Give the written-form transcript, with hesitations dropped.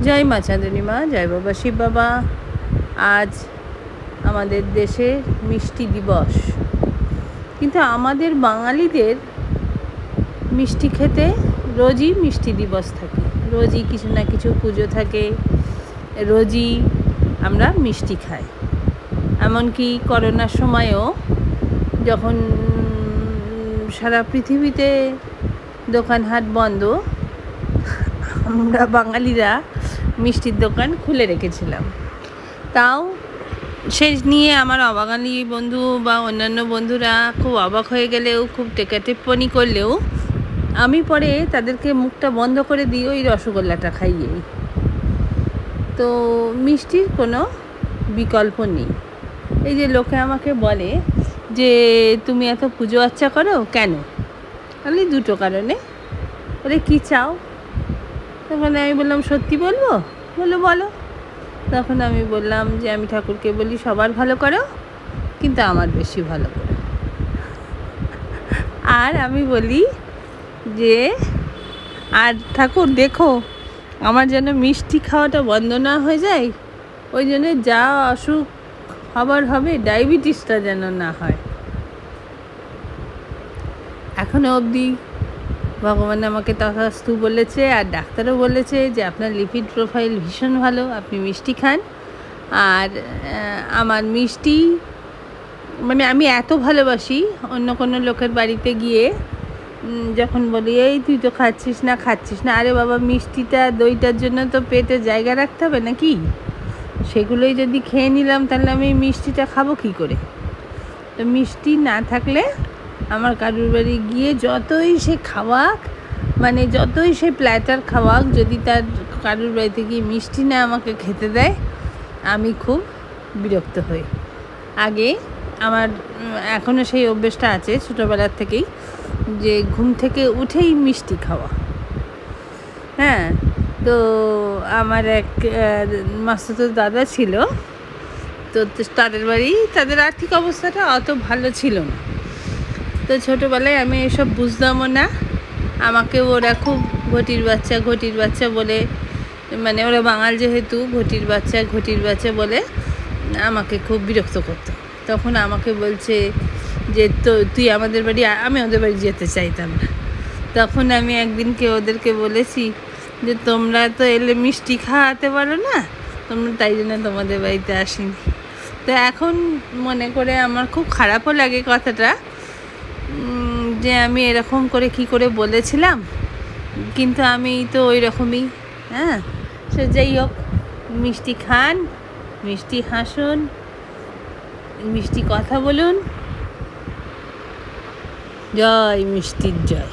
জয় মা চাঁদনী মা, জয় বাবা শিব বাবা। আজ আমাদের দেশে মিষ্টি দিবস, কিন্তু আমাদের বাঙালিদের মিষ্টি খেতে রোজই মিষ্টি দিবস থাকে, রোজই কিছু না কিছু পুজো থাকে, রোজই আমরা মিষ্টি খাই। এমনকি করোনার সময়ও যখন সারা পৃথিবীতে দোকানহাট বন্ধ, আমরা বাঙালিরা মিষ্টির দোকান খুলে রেখেছিলাম। তাও সে নিয়ে আমার অবাঙালি বন্ধু বা অন্যান্য বন্ধুরা খুব অবাক হয়ে গেলেও, খুব টেকাটেপ্পনি করলেও, আমি পরে তাদেরকে মুখটা বন্ধ করে দিই ওই রসগোল্লাটা খাইয়েই। তো মিষ্টির কোনো বিকল্প নেই। এই যে লোকে আমাকে বলে যে তুমি এত পুজো আচ্চা করো কেন? আমি দুটো কারণে। বলে কী চাও? তখন আমি বললাম সত্যি বলবো? বলো। তখন আমি বললাম যে আমি ঠাকুরকে বলি সবার ভালো করো, কিন্তু আমার বেশি ভালো করো। আর আমি বলি যে আর ঠাকুর দেখো আমার যেন মিষ্টি খাওয়াটা বন্ধ না হয়ে যায়, ওই জন্য যা অসুখ হবার হবে ডায়াবেটিসটা যেন না হয়। এখনও অবধি ভগবান আমাকে তথাস্তু বলেছে, আর ডাক্তারও বলেছে যে আপনার লিপিড প্রোফাইল ভীষণ ভালো, আপনি মিষ্টি খান। আর আমার মিষ্টি মানে আমি এত ভালোবাসি, অন্য কোনো লোকের বাড়িতে গিয়ে যখন বলি এই তুই তো খাচ্ছিস না, আরে বাবা মিষ্টিটা দইটার জন্য তো পেটে জায়গা রাখতে হবে নাকি? সেগুলোই যদি খেয়ে নিলাম তাহলে আমি মিষ্টিটা খাবো কী করে? তো মিষ্টি না থাকলে আমার কারুর বাড়ি গিয়ে যতই সে খাওয়াক, মানে যতই সে প্ল্যাটার খাওয়াক, যদি তার কারুর বাড়িতে গিয়ে মিষ্টি না আমাকে খেতে দেয়, আমি খুব বিরক্ত হই। আগে আমার এখনও সেই অভ্যেসটা আছে ছোটোবেলার থেকেই, যে ঘুম থেকে উঠেই মিষ্টি খাওয়া। হ্যাঁ, তো আমার এক মাস্তুতো দাদা ছিল, তো তাদের বাড়ি, তাদের আর্থিক অবস্থাটা অত ভালো ছিল না। তো ছোটোবেলায় আমি এসব বুঝতামও না। আমাকে ওরা খুব ঘটির বাচ্চা বলে, মানে ওরা বাঙাল যেহেতু ঘটির বাচ্চা বলে আমাকে খুব বিরক্ত করতো। তখন আমাকে বলছে যে তুই আমাদের বাড়ি, আমি ওদের বাড়ি যেতে চাইতাম না। তখন আমি একদিনকে ওদেরকে বলেছি যে তোমরা তো এলে মিষ্টি খাওয়াতে পারো না, তোমরা তাই জন্য তোমাদের বাড়িতে আসিনি। তো এখন মনে করে আমার খুব খারাপও লাগে কথাটা, যে আমি এরকম করে কি করে বলেছিলাম, কিন্তু আমি তো ওই রকমই। হ্যাঁ, সে যাই হোক, মিষ্টি খান, মিষ্টি হাসুন, মিষ্টি কথা বলুন। জয় মিষ্টির জয়।